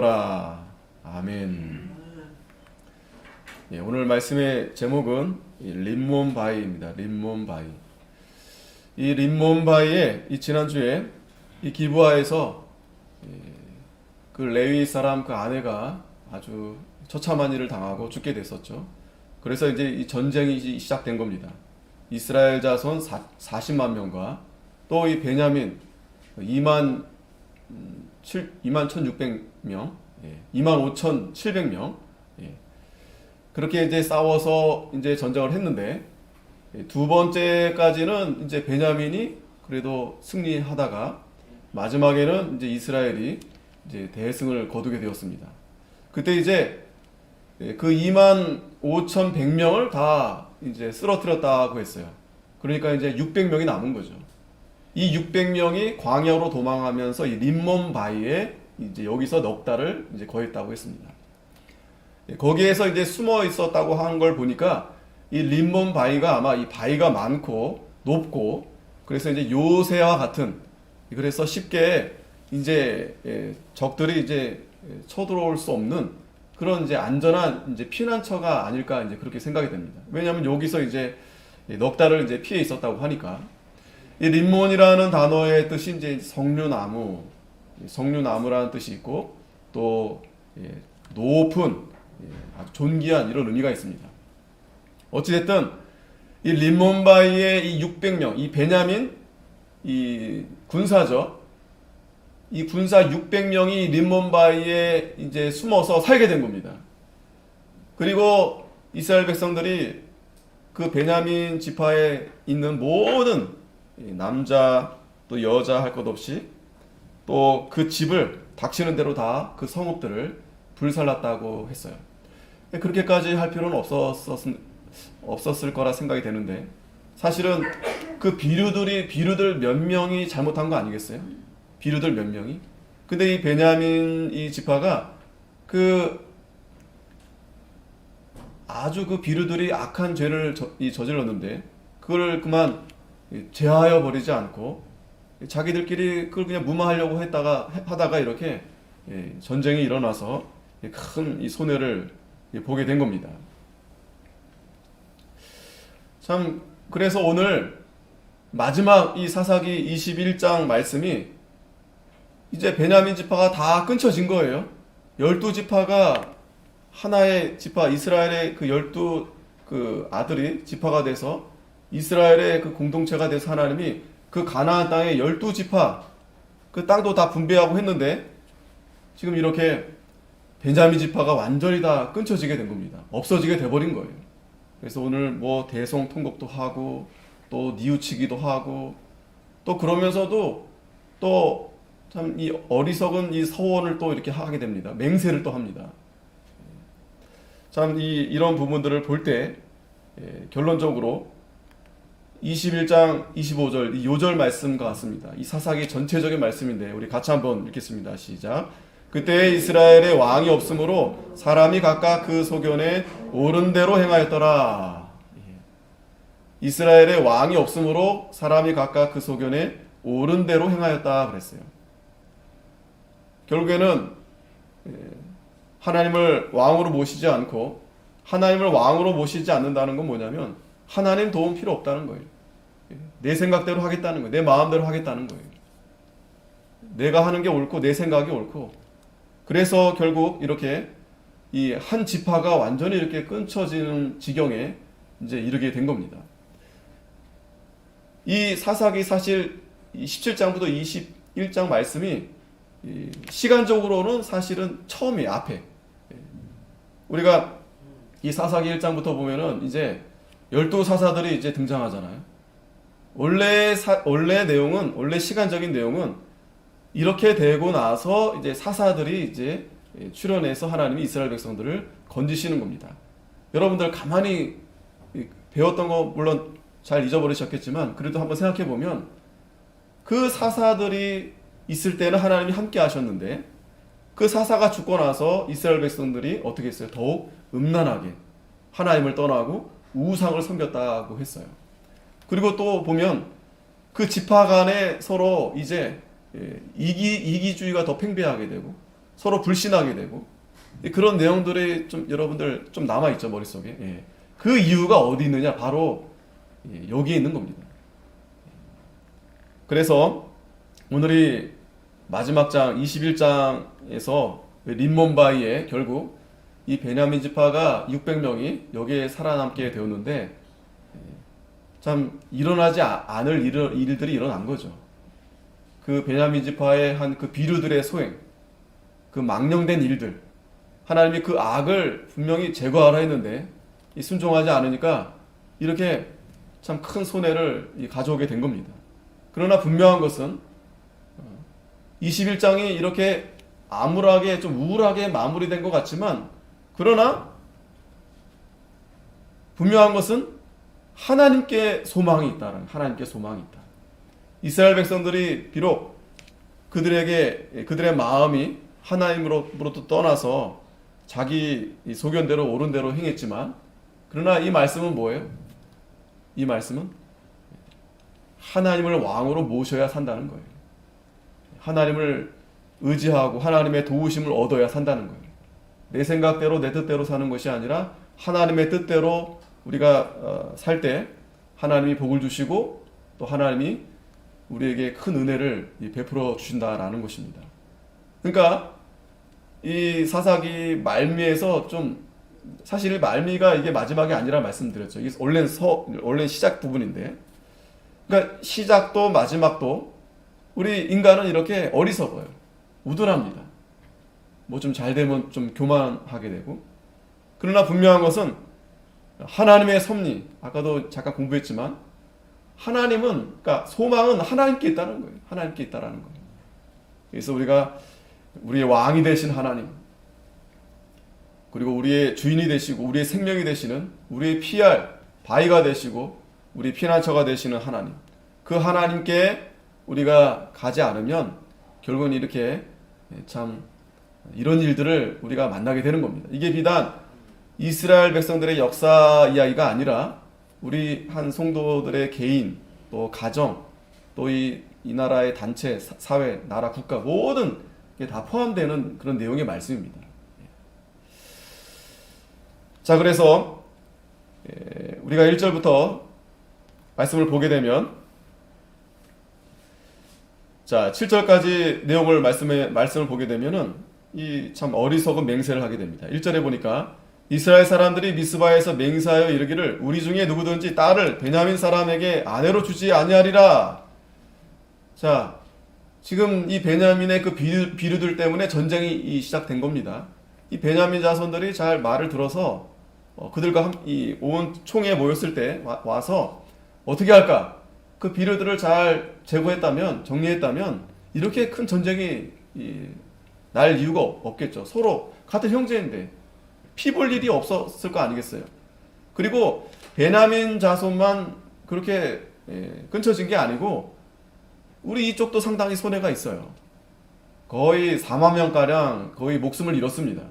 아멘. 예, 오늘 말씀의 제목은 림몬바이입니다. 림몬바이. 이 림몬바이에 지난주에 이 기브아에서 그 레위 사람 그 아내가 아주 처참한 일을 당하고 죽게 됐었죠. 그래서 이제 이 전쟁이 시작된 겁니다. 이스라엘 자손 40만 명과 또 이 베냐민 2만 1,600명, 25,700명, 그렇게 이제 싸워서 이제 전쟁을 했는데, 두 번째까지는 이제 베냐민이 그래도 승리하다가 마지막에는 이제 이스라엘이 이제 대승을 거두게 되었습니다. 그때 이제 그 25,100명을 다 이제 쓰러뜨렸다고 했어요. 그러니까 이제 600명이 남은 거죠. 이 600명이 광야로 도망하면서 이 림몬 바위에 이제 여기서 넉 달을 이제 거했다고 했습니다. 거기에서 이제 숨어 있었다고 한 걸 보니까 이 림몬 바위가 아마 이 바위가 많고 높고 그래서 이제 요새와 같은 그래서 쉽게 이제 적들이 이제 쳐들어올 수 없는 그런 이제 안전한 이제 피난처가 아닐까 이제 그렇게 생각이 됩니다. 왜냐하면 여기서 이제 넉 달을 이제 피해 있었다고 하니까. 이 림몬이라는 단어의 뜻이 이제 성류나무라는 뜻이 있고 또 높은 아주 존귀한 이런 의미가 있습니다. 어찌됐든 이 림몬바이의 이 600명, 이 베냐민 이 군사죠. 이 군사 600명이 림몬바이에 이제 숨어서 살게 된 겁니다. 그리고 이스라엘 백성들이 그 베냐민 지파에 있는 모든 남자 또 여자 할 것 없이 또 그 집을 닥치는 대로 다 그 성읍들을 불살랐다고 했어요. 그렇게까지 할 필요는 없었을 거라 생각이 되는데 사실은 그 비류들 몇 명이 잘못한 거 아니겠어요? 비류들 몇 명이? 근데 이 베냐민 이 지파가 아주 그 비류들이 악한 죄를 저질렀는데 그걸 그만 제하여 버리지 않고 자기들끼리 그걸 그냥 무마하려고 하다가 이렇게 전쟁이 일어나서 큰 이 손해를 보게 된 겁니다. 참 그래서 오늘 마지막 이 사사기 21장 말씀이 이제 베냐민 지파가 다 끊쳐진 거예요. 12지파가 하나의 지파 이스라엘의 그 12그 아들이 지파가 돼서 이스라엘의 그 공동체가 돼서 하나님이 그 가나안 땅의 12지파 그 땅도 다 분배하고 했는데 지금 이렇게 베냐민 지파가 완전히 다 끊쳐지게 된 겁니다. 없어지게 돼버린 거예요. 그래서 오늘 뭐 대성통곡도 하고 또 뉘우치기도 하고 또 그러면서도 또 참 이 어리석은 이 서원을 또 이렇게 하게 됩니다. 맹세를 또 합니다. 참 이런 부분들을 볼 때 결론적으로 21장 25절 이 요절 말씀과 같습니다. 이 사사기 전체적인 말씀인데 우리 같이 한번 읽겠습니다. 시작. 그때 이스라엘에 왕이 없으므로 사람이 각각 그 소견에 옳은 대로 행하였더라. 이스라엘에 왕이 없으므로 사람이 각각 그 소견에 옳은 대로 행하였다 그랬어요. 결국에는 하나님을 왕으로 모시지 않고 하나님을 왕으로 모시지 않는다는 건 뭐냐면 하나님 도움 필요 없다는 거예요. 내 생각대로 하겠다는 거예요. 내 마음대로 하겠다는 거예요. 내가 하는 게 옳고 내 생각이 옳고 그래서 결국 이렇게 이 한 지파가 완전히 이렇게 끊쳐지는 지경에 이제 이르게 된 겁니다. 이 사사기 사실 17장부터 21장 말씀이 시간적으로는 사실은 처음이에요. 앞에 우리가 이 사사기 1장부터 보면은 이제 12사사들이 이제 등장하잖아요. 원래 내용은 원래 시간적인 내용은 이렇게 되고 나서 이제 사사들이 이제 출현해서 하나님이 이스라엘 백성들을 건지시는 겁니다. 여러분들 가만히 배웠던 거 물론 잘 잊어버리셨겠지만 그래도 한번 생각해 보면 그 사사들이 있을 때는 하나님이 함께 하셨는데 그 사사가 죽고 나서 이스라엘 백성들이 어떻게 했어요? 더욱 음란하게 하나님을 떠나고 우상을 섬겼다고 했어요. 그리고 또 보면 그 지파 간에 서로 이제 이기주의가 더 팽배하게 되고 서로 불신하게 되고 그런 내용들이 좀 여러분들 좀 남아 있죠 머릿속에. 예. 그 이유가 어디 있느냐? 바로 여기에 있는 겁니다. 그래서 오늘이 마지막 장 21장에서 림몬바이에 결국 이 베냐민 지파가 600명이 여기에 살아남게 되었는데 참 일어나지 않을 일들이 일어난 거죠. 그 베냐민 지파의 한 그 비류들의 소행, 그 망령된 일들, 하나님이 그 악을 분명히 제거하라 했는데 순종하지 않으니까 이렇게 참 큰 손해를 가져오게 된 겁니다. 그러나 분명한 것은 21장이 이렇게 암울하게 좀 우울하게 마무리된 것 같지만 그러나 분명한 것은 하나님께 소망이 있다는, 하나님께 소망이 있다. 이스라엘 백성들이 비록 그들의 마음이 하나님으로부터 떠나서 자기 소견대로 옳은 대로 행했지만 그러나 이 말씀은 뭐예요? 이 말씀은 하나님을 왕으로 모셔야 산다는 거예요. 하나님을 의지하고 하나님의 도우심을 얻어야 산다는 거예요. 내 생각대로 내 뜻대로 사는 것이 아니라 하나님의 뜻대로 우리가 살 때 하나님이 복을 주시고 또 하나님이 우리에게 큰 은혜를 베풀어 주신다라는 것입니다. 그러니까 이 사사기 말미에서 좀 사실 말미가 이게 마지막이 아니라 말씀드렸죠. 이게 원래 시작 부분인데, 그러니까 시작도 마지막도 우리 인간은 이렇게 어리석어요. 우둔합니다. 뭐 좀 잘 되면 좀 교만하게 되고. 그러나 분명한 것은 하나님의 섭리, 아까도 잠깐 공부했지만 하나님은, 그러니까 소망은 하나님께 있다는 거예요. 하나님께 있다라는 거예요. 그래서 우리가 우리의 왕이 되신 하나님, 그리고 우리의 주인이 되시고 우리의 생명이 되시는, 우리의 피할 바위가 되시고 우리 피난처가 되시는 하나님, 그 하나님께 우리가 가지 않으면 결국은 이렇게 참 이런 일들을 우리가 만나게 되는 겁니다. 이게 비단 이스라엘 백성들의 역사 이야기가 아니라 우리 한 성도들의 개인, 또 가정, 또 이 나라의 단체, 사회, 나라, 국가 모든 게 다 포함되는 그런 내용의 말씀입니다. 자, 그래서 우리가 1절부터 말씀을 보게 되면, 자 7절까지 내용을 말씀을 보게 되면은 이 참 어리석은 맹세를 하게 됩니다. 1절에 보니까 이스라엘 사람들이 미스바에서 맹세하여 이르기를 우리 중에 누구든지 딸을 베냐민 사람에게 아내로 주지 아니하리라. 자, 지금 이 베냐민의 그 비류들 때문에 전쟁이 시작된 겁니다. 이 베냐민 자손들이 잘 말을 들어서 그들과 온 총에 모였을 때 와서 어떻게 할까? 그 비류들을 잘 제거했다면, 정리했다면 이렇게 큰 전쟁이 날 이유가 없겠죠. 서로 같은 형제인데 피 볼 일이 없었을 거 아니겠어요. 그리고 베냐민 자손만 그렇게 끊쳐진 게 아니고 우리 이쪽도 상당히 손해가 있어요. 거의 4만 명가량 거의 목숨을 잃었습니다.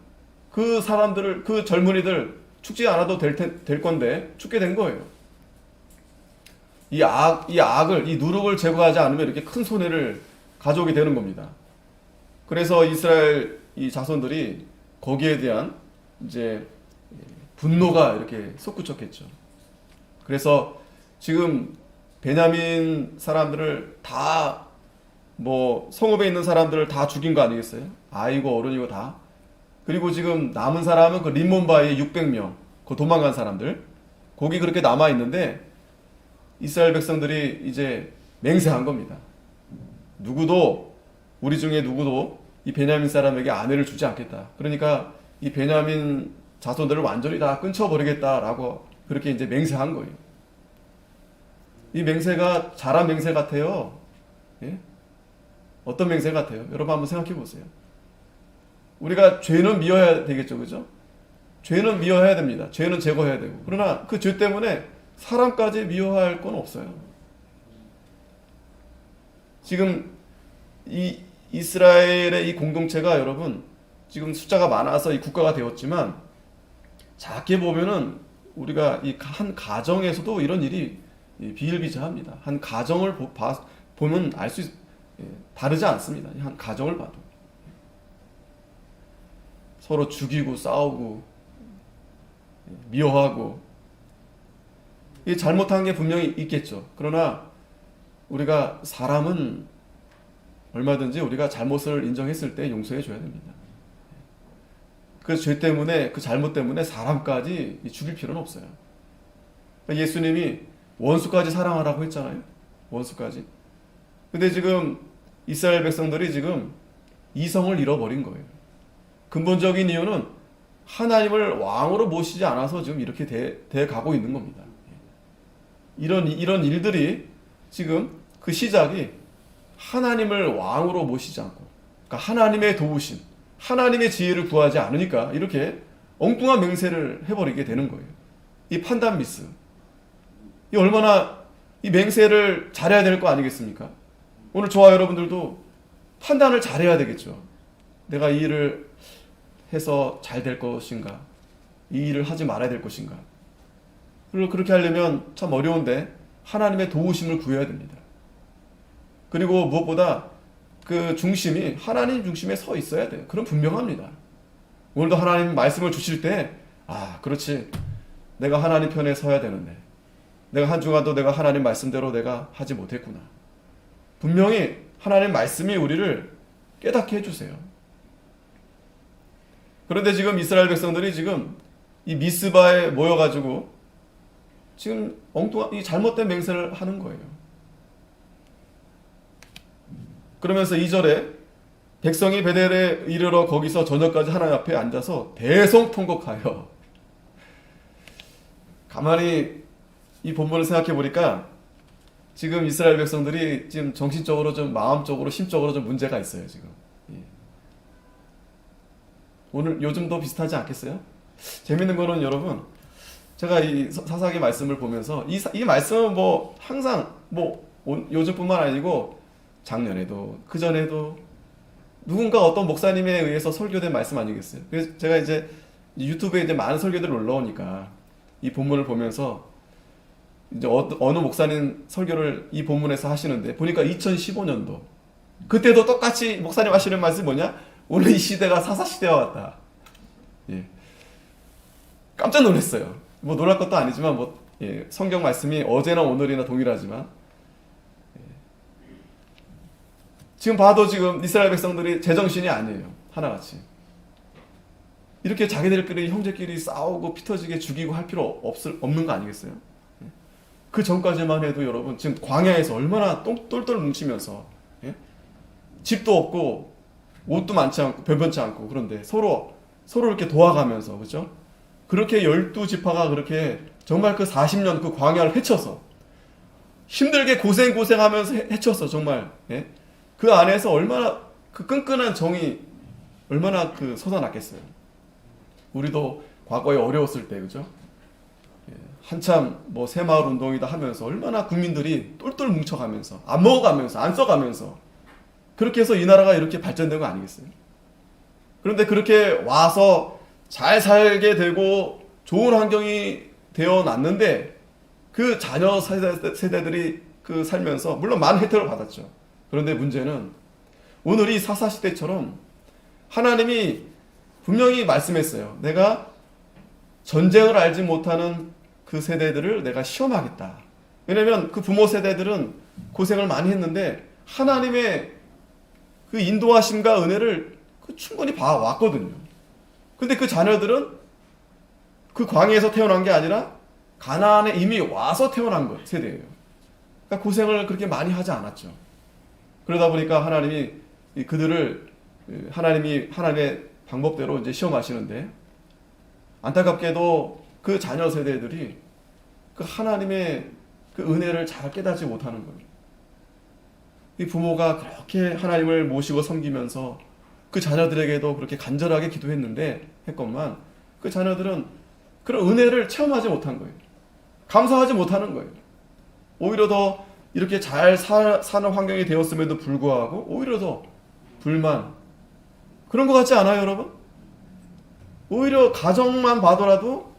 그 사람들을, 그 젊은이들 죽지 않아도 될 건데 죽게 된 거예요. 이 누룩을 제거하지 않으면 이렇게 큰 손해를 가져오게 되는 겁니다. 그래서 이스라엘 이 자손들이 거기에 대한 이제 분노가 이렇게 솟구쳤겠죠. 그래서 지금 베냐민 사람들을 다, 뭐 성읍에 있는 사람들을 다 죽인 거 아니겠어요? 아이고 어른이고 다. 그리고 지금 남은 사람은 그 림몬바이에 600명, 그 도망간 사람들, 거기 그렇게 남아 있는데 이스라엘 백성들이 이제 맹세한 겁니다. 우리 중에 누구도 이 베냐민 사람에게 아내를 주지 않겠다. 그러니까 이 베냐민 자손들을 완전히 다 끊쳐버리겠다라고 그렇게 이제 맹세한 거예요. 이 맹세가 잘한 맹세 같아요. 예? 어떤 맹세 같아요? 여러분 한번 생각해 보세요. 우리가 죄는 미워해야 되겠죠, 그죠? 죄는 미워해야 됩니다. 죄는 제거해야 되고. 그러나 그 죄 때문에 사람까지 미워할 건 없어요. 지금 이 이스라엘의 이 공동체가 여러분 지금 숫자가 많아서 이 국가가 되었지만 작게 보면은 우리가 이 한 가정에서도 이런 일이 비일비재합니다. 한 가정을 보면 알 수 다르지 않습니다. 한 가정을 봐도. 서로 죽이고 싸우고 미워하고, 이 잘못한 게 분명히 있겠죠. 그러나 우리가 사람은 얼마든지 우리가 잘못을 인정했을 때 용서해 줘야 됩니다. 그 죄 때문에, 그 잘못 때문에 사람까지 죽일 필요는 없어요. 예수님이 원수까지 사랑하라고 했잖아요. 원수까지. 근데 지금 이스라엘 백성들이 지금 이성을 잃어버린 거예요. 근본적인 이유는 하나님을 왕으로 모시지 않아서 지금 이렇게 돼 가고 있는 겁니다. 이런 일들이 지금 그 시작이 하나님을 왕으로 모시지 않고, 그러니까 하나님의 도우심, 하나님의 지혜를 구하지 않으니까 이렇게 엉뚱한 맹세를 해버리게 되는 거예요. 이 판단 미스. 이 얼마나 이 맹세를 잘해야 될 거 아니겠습니까? 오늘 저와 여러분들도 판단을 잘해야 되겠죠. 내가 이 일을 해서 잘 될 것인가? 이 일을 하지 말아야 될 것인가? 그리고 그렇게 하려면 참 어려운데 하나님의 도우심을 구해야 됩니다. 그리고 무엇보다 그 중심이 하나님 중심에 서 있어야 돼요. 그럼 분명합니다. 오늘도 하나님 말씀을 주실 때, 아, 그렇지. 내가 하나님 편에 서야 되는데, 내가 한 주간도 내가 하나님 말씀대로 내가 하지 못했구나. 분명히 하나님 말씀이 우리를 깨닫게 해주세요. 그런데 지금 이스라엘 백성들이 지금 이 미스바에 모여가지고 지금 엉뚱한 이 잘못된 맹세를 하는 거예요. 그러면서 2절에 백성이 베델에 이르러 거기서 저녁까지 하나님 앞에 앉아서 대성통곡하여. 가만히 이 본문을 생각해 보니까 지금 이스라엘 백성들이 지금 정신적으로 좀, 마음적으로, 심적으로 좀 문제가 있어요, 지금. 오늘 요즘도 비슷하지 않겠어요? 재밌는 거는 여러분, 제가 이 사사기 말씀을 보면서 이 말씀은 뭐 항상 뭐 요즘뿐만 아니고 작년에도 그전에도 누군가 어떤 목사님에 의해서 설교된 말씀 아니겠어요? 그래서 제가 이제 유튜브에 이제 많은 설교들이 올라오니까 이 본문을 보면서 이제 어느 목사님 설교를 이 본문에서 하시는데 보니까 2015년도 그때도 똑같이 목사님 하시는 말씀이 뭐냐? 오늘 이 시대가 사사시대와 같다. 예. 깜짝 놀랐어요. 뭐 놀랄 것도 아니지만 뭐 성경 말씀이 어제나 오늘이나 동일하지만 지금 봐도 지금 이스라엘 백성들이 제정신이 아니에요. 하나같이. 이렇게 자기들끼리 형제끼리 싸우고 피 터지게 죽이고 할 필요 없는 거 아니겠어요? 그 전까지만 해도 여러분 지금 광야에서 얼마나 똘똘 뭉치면서 집도 없고 옷도 많지 않고 변변치 않고 그런데 서로 이렇게 도와가면서 그렇죠? 그렇게 12지파가 그렇게 정말 그 40년 그 광야를 헤쳐서 힘들게 고생하면서 헤쳐서 정말 그 안에서 얼마나 그 끈끈한 정이 얼마나 그 솟아났겠어요. 우리도 과거에 어려웠을 때 그죠? 한참 뭐 새마을 운동이다 하면서 얼마나 국민들이 똘똘 뭉쳐가면서 안 먹어가면서 안 써가면서 그렇게 해서 이 나라가 이렇게 발전된 거 아니겠어요? 그런데 그렇게 와서 잘 살게 되고 좋은 환경이 되어놨는데 그 자녀 세대들이 그 살면서 물론 많은 혜택을 받았죠. 그런데 문제는 오늘 이 사사시대처럼 하나님이 분명히 말씀했어요. 내가 전쟁을 알지 못하는 그 세대들을 내가 시험하겠다. 왜냐면 그 부모 세대들은 고생을 많이 했는데 하나님의 그 인도하심과 은혜를 충분히 봐왔거든요. 근데 그 자녀들은 그 광야에서 태어난 게 아니라 가나안에 이미 와서 태어난 세대예요. 그러니까 고생을 그렇게 많이 하지 않았죠. 그러다 보니까 하나님이 그들을 하나님의 방법대로 이제 시험하시는데 안타깝게도 그 자녀 세대들이 그 하나님의 그 은혜를 잘 깨닫지 못하는 거예요. 이 부모가 그렇게 하나님을 모시고 섬기면서 그 자녀들에게도 그렇게 간절하게 기도했는데 했건만 그 자녀들은 그런 은혜를 체험하지 못한 거예요. 감사하지 못하는 거예요. 오히려 더 이렇게 잘 사는 환경이 되었음에도 불구하고 오히려 더 불만 그런 것 같지 않아요, 여러분? 오히려 가정만 봐더라도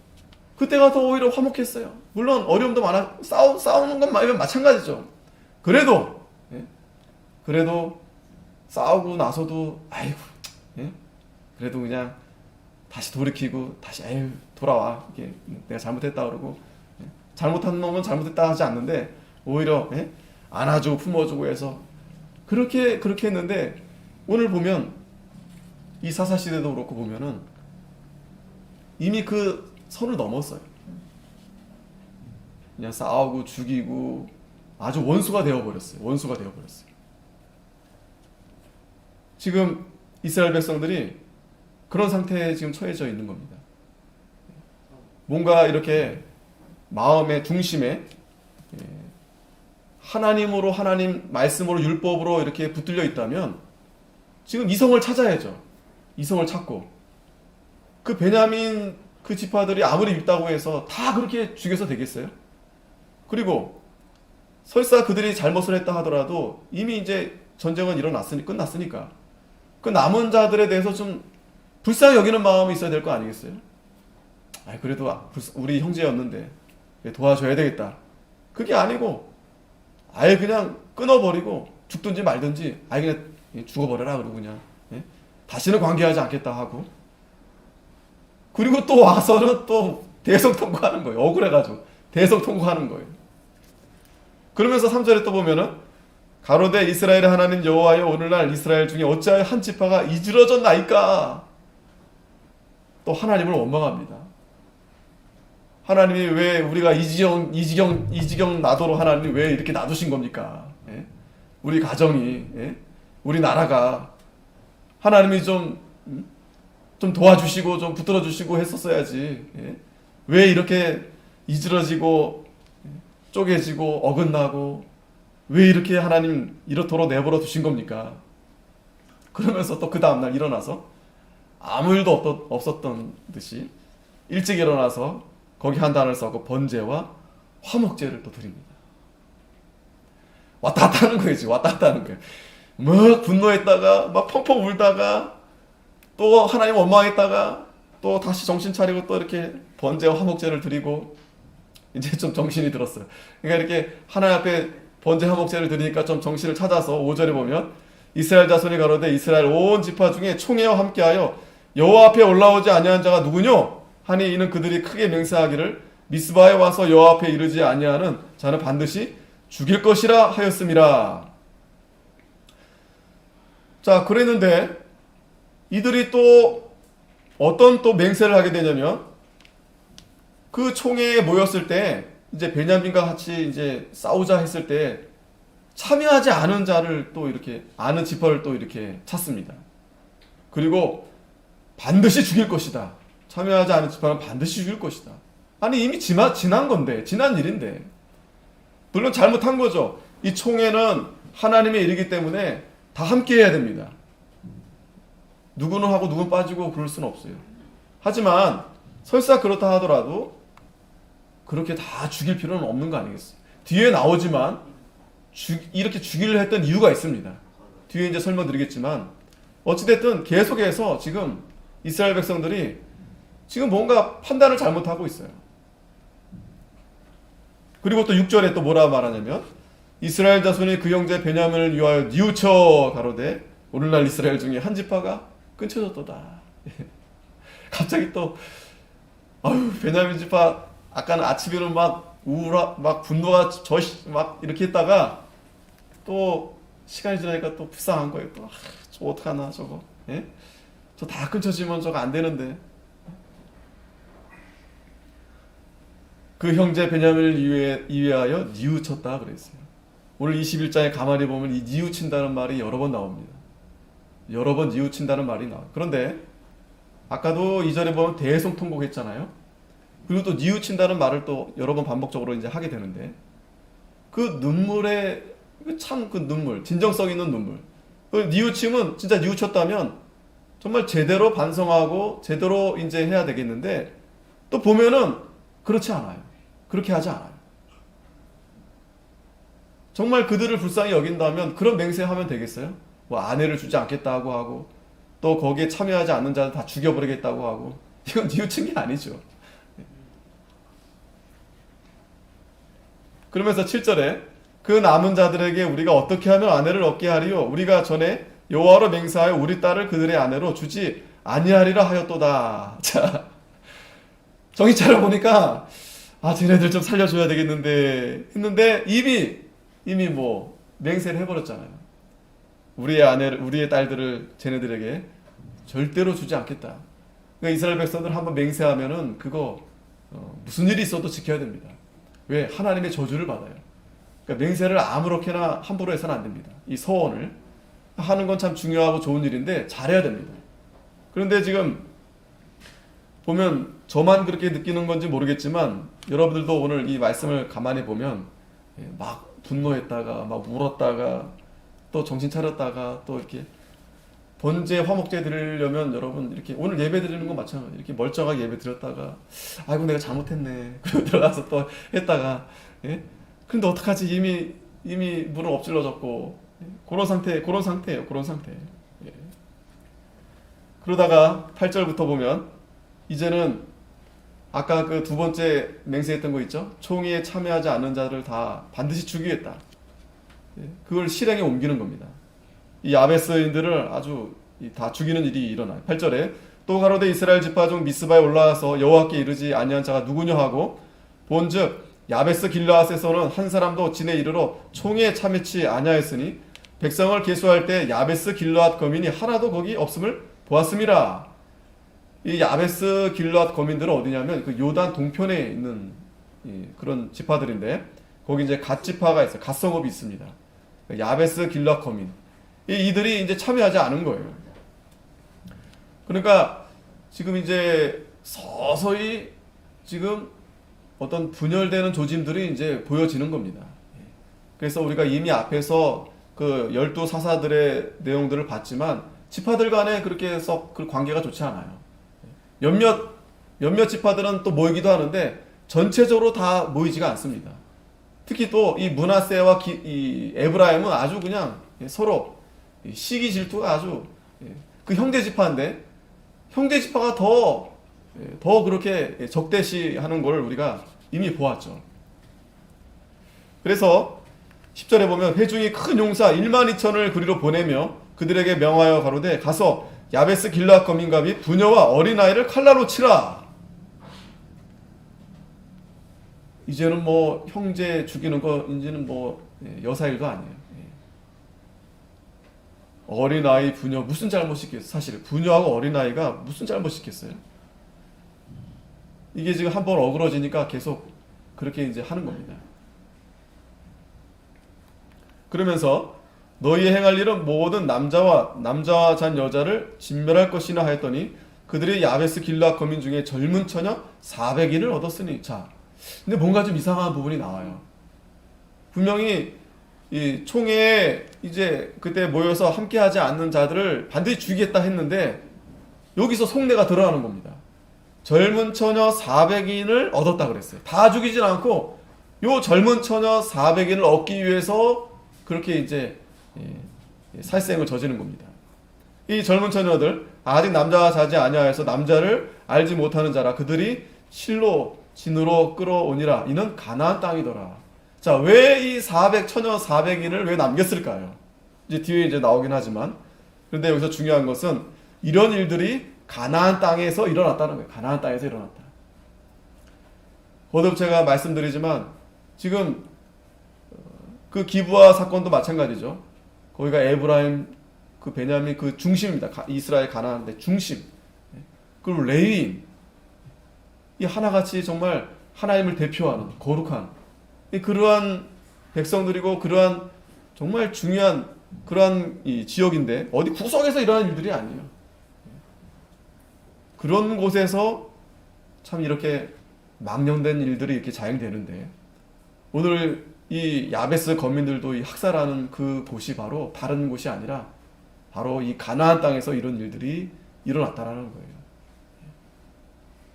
그때가 더 오히려 화목했어요. 물론 어려움도 많아 싸우는 건 마찬가지죠. 그래도 싸우고 나서도 아이고 그래도 그냥 다시 돌이키고 다시 에휴 돌아와 이게 내가 잘못했다 그러고 잘못한 놈은 잘못했다 하지 않는데 오히려 안아주고 품어주고 해서 그렇게 했는데 오늘 보면 이 사사 시대도 그렇고 보면은 이미 그 선을 넘었어요. 그냥 싸우고 죽이고 아주 원수가 되어버렸어요. 원수가 되어버렸어요. 지금 이스라엘 백성들이 그런 상태에 지금 처해져 있는 겁니다. 뭔가 이렇게 마음의 중심에 하나님으로 하나님 말씀으로 율법으로 이렇게 붙들려 있다면 지금 이성을 찾아야죠. 이성을 찾고 그 베냐민 그 지파들이 아무리 밉다고 해서 다 그렇게 죽여서 되겠어요? 그리고 설사 그들이 잘못을 했다 하더라도 이미 이제 전쟁은 끝났으니까 그 남은 자들에 대해서 좀 불쌍히 여기는 마음이 있어야 될 거 아니겠어요? 그래도 우리 형제였는데 도와줘야 되겠다. 그게 아니고 아예 그냥 끊어버리고 죽든지 말든지 아예 그냥 죽어버려라 그러고 그냥 다시는 관계하지 않겠다 하고 그리고 또 와서는 또 대성통곡하는 거예요. 억울해가지고 대성통곡하는 거예요. 그러면서 3절에 또 보면은 가로되 이스라엘의 하나님 여호와여 오늘날 이스라엘 중에 어찌하여 한 지파가 이지러졌나이까. 또 하나님을 원망합니다. 하나님이 왜 우리가 이 지경 나도록 하나님이 왜 이렇게 놔두신 겁니까? 우리 가정이 우리 나라가 하나님이 좀 도와주시고 좀 붙들어 주시고 했었어야지. 왜 이렇게 이지러지고 쪼개지고 어긋나고 왜 이렇게 하나님 이렇도록 내버려 두신 겁니까? 그러면서 또 그 다음날 일어나서 아무 일도 없었던 듯이 일찍 일어나서 거기 한 단을 써고 번제와 화목제를 또 드립니다. 왔다 갔다 하는 거지. 왔다 갔다 하는 거예요. 막 분노했다가 막 펑펑 울다가 또 하나님 원망했다가 또 다시 정신 차리고 또 이렇게 번제와 화목제를 드리고 이제 좀 정신이 들었어요. 그러니까 이렇게 하나님 앞에 번제 화목제를 드리니까 좀 정신을 찾아서 5절에 보면 이스라엘 자손이 가로되 이스라엘 온 지파 중에 총회와 함께하여 여호와 앞에 올라오지 아니한 자가 누구뇨? 하니 이는 그들이 크게 맹세하기를 미스바에 와서 여호와 앞에 이르지 아니하는 자는 반드시 죽일 것이라 하였음이라. 자, 그랬는데 이들이 또 어떤 또 맹세를 하게 되냐면 그 총회에 모였을 때 이제 베냐민과 같이 이제 싸우자 했을 때 참여하지 않은 자를 또 이렇게 아는 지파를 또 이렇게 찾습니다. 그리고 반드시 죽일 것이다. 참여하지 않은 지파는 반드시 죽일 것이다. 아니 이미 지난 건데 지난 일인데 물론 잘못한 거죠. 이 총회는 하나님의 일이기 때문에 다 함께 해야 됩니다. 누구는 하고 누구는 빠지고 그럴 수는 없어요. 하지만 설사 그렇다 하더라도 그렇게 다 죽일 필요는 없는 거 아니겠어요? 뒤에 나오지만 이렇게 죽이려 했던 이유가 있습니다. 뒤에 이제 설명드리겠지만 어찌됐든 계속해서 지금 이스라엘 백성들이 지금 뭔가 판단을 잘못하고 있어요. 그리고 또 6절에 또 뭐라 말하냐면 이스라엘 자손이 그 형제 베냐민을 위하여 뉘우쳐 가로되 오늘날 이스라엘 중에 한 지파가 끊쳐졌도다. 갑자기 또 베냐민 지파 아까는 아침에는 막 막 분노가 막 이렇게 했다가 또 시간이 지나니까 또 불쌍한 거예요. 또 저 어떡하나 저거. 저 다 끊쳐지면 저거 안 되는데. 그 형제 베냐민을 이외하여 뉘우쳤다 그랬어요. 오늘 21장에 가만히 보면 이 뉘우친다는 말이 여러 번 나옵니다. 여러 번 뉘우친다는 말이 나와요. 그런데 아까도 2절에 보면 대성통곡했잖아요. 그리고 또 뉘우친다는 말을 또 여러 번 반복적으로 이제 하게 되는데 그 눈물의 참 그 눈물, 진정성 있는 눈물. 그 뉘우침은 진짜 뉘우쳤다면 정말 제대로 반성하고 제대로 이제 해야 되겠는데 또 보면은 그렇지 않아요. 그렇게 하지 않아요. 정말 그들을 불쌍히 여긴다면 그런 맹세하면 되겠어요? 뭐 아내를 주지 않겠다고 하고 또 거기에 참여하지 않는 자들 다 죽여버리겠다고 하고 이건 뉘우친 게 아니죠. 그러면서 7절에 그 남은 자들에게 우리가 어떻게 하면 아내를 얻게 하리요? 우리가 전에 여호와로 맹세하여 우리 딸을 그들의 아내로 주지 아니하리라 하였도다. 자, 정신 차려보니까 쟤네들 좀 살려줘야 되겠는데 했는데 이미 뭐 맹세를 해버렸잖아요. 우리의 아내를, 우리의 딸들을 쟤네들에게 절대로 주지 않겠다. 그러니까 이스라엘 백성들 한번 맹세하면은 그거 무슨 일이 있어도 지켜야 됩니다. 왜? 하나님의 저주를 받아요. 그러니까 맹세를 아무렇게나 함부로 해서는 안 됩니다. 이 서원을 하는 건 참 중요하고 좋은 일인데 잘해야 됩니다. 그런데 지금 보면 저만 그렇게 느끼는 건지 모르겠지만 여러분들도 오늘 이 말씀을 가만히 보면 막 분노했다가 막 울었다가 또 정신 차렸다가 또 이렇게 번제 화목제 드리려면 여러분 이렇게 오늘 예배 드리는 건 마찬가지. 이렇게 멀쩡하게 예배 드렸다가 아이고 내가 잘못했네. 그리고 들어가서 또 했다가 근데 어떡하지? 이미 물은 엎질러졌고 그런 상태예요. 그런 상태. 그러다가 8절부터 보면 이제는 아까 그 두 번째 맹세했던 거 있죠? 총회에 참여하지 않는 자를 다 반드시 죽이겠다. 그걸 실행에 옮기는 겁니다. 이 야베스인들을 아주 다 죽이는 일이 일어나요. 8절에 또 가로되 이스라엘 지파 중 미스바에 올라와서 여호와께 이르지 아니한 자가 누구냐 하고 본즉 야베스 길르앗에서는 한 사람도 진에 이르러 총회에 참여치 아니하였으니 백성을 계수할 때 야베스 길르앗 거민이 하나도 거기 없음을 보았음이라. 이 야베스 길르앗 거민들은 어디냐면 그 요단 동편에 있는 그런 지파들인데 거기 이제 갓 지파가 있어요. 갓 성읍이 있습니다. 야베스 길르앗 거민. 이들이 이제 참여하지 않은 거예요. 그러니까 지금 이제 서서히 지금 어떤 분열되는 조짐들이 이제 보여지는 겁니다. 그래서 우리가 이미 앞에서 그 12 사사들의 내용들을 봤지만 지파들 간에 그렇게 썩 그 관계가 좋지 않아요. 몇몇 지파들은 또 모이기도 하는데 전체적으로 다 모이지가 않습니다. 특히 또 이 므낫세와 이 에브라임은 아주 그냥 서로 시기 질투가 아주 그 형제 지파인데 형제 지파가 더 그렇게 적대시하는 걸 우리가 이미 보았죠. 그래서 10절에 보면 회중이 큰 용사 1만 2천을 그리로 보내며 그들에게 명하여 가로되 가서 야베스 길르앗 거민과 및 부녀와 어린아이를 칼날로 치라. 이제는 뭐 형제 죽이는 거 이제는 뭐 여사일도 아니에요. 어린아이 부녀 무슨 잘못이 있겠어요? 사실 부녀하고 어린아이가 무슨 잘못이 있겠어요? 이게 지금 한번 어그러지니까 계속 그렇게 이제 하는 겁니다. 그러면서 너희의 행할 일은 모든 남자와 잔 여자를 진멸할 것이나 하였더니 그들이 야베스 길르앗 거민 중에 젊은 처녀 400인을 얻었으니. 자, 근데 뭔가 좀 이상한 부분이 나와요. 분명히 이 총회에 이제 그때 모여서 함께하지 않는 자들을 반드시 죽이겠다 했는데 여기서 속내가 드러나는 겁니다. 젊은 처녀 400인을 얻었다 그랬어요. 다 죽이진 않고 요 젊은 처녀 400인을 얻기 위해서 그렇게 이제 살생을 저지른 겁니다. 이 젊은 처녀들 아직 남자와 자지 아니하여서 남자를 알지 못하는 자라 그들이 실로 진으로 끌어오니라. 이는 가나안 땅이더라. 자, 왜 이 처녀 400인을 왜 남겼을까요? 이제 뒤에 이제 나오긴 하지만 그런데 여기서 중요한 것은 이런 일들이 가나안 땅에서 일어났다는 거예요. 가나안 땅에서 일어났다. 거듭 제가 말씀드리지만 지금 그 기브아 사건도 마찬가지죠. 거기가 에브라임 그 베냐민 그 중심입니다. 이스라엘 가나안의 중심. 그리고 레위인 이 하나같이 정말 하나님을 대표하는 거룩한 그러한 백성들이고 그러한 정말 중요한 그러한 이 지역인데 어디 구석에서 일어나는 일들이 아니에요. 그런 곳에서 참 이렇게 망령된 일들이 이렇게 자행되는데 오늘 이 야베스 거민들도 이 학살하는 그 곳이 바로 다른 곳이 아니라 바로 이 가나안 땅에서 이런 일들이 일어났다라는 거예요.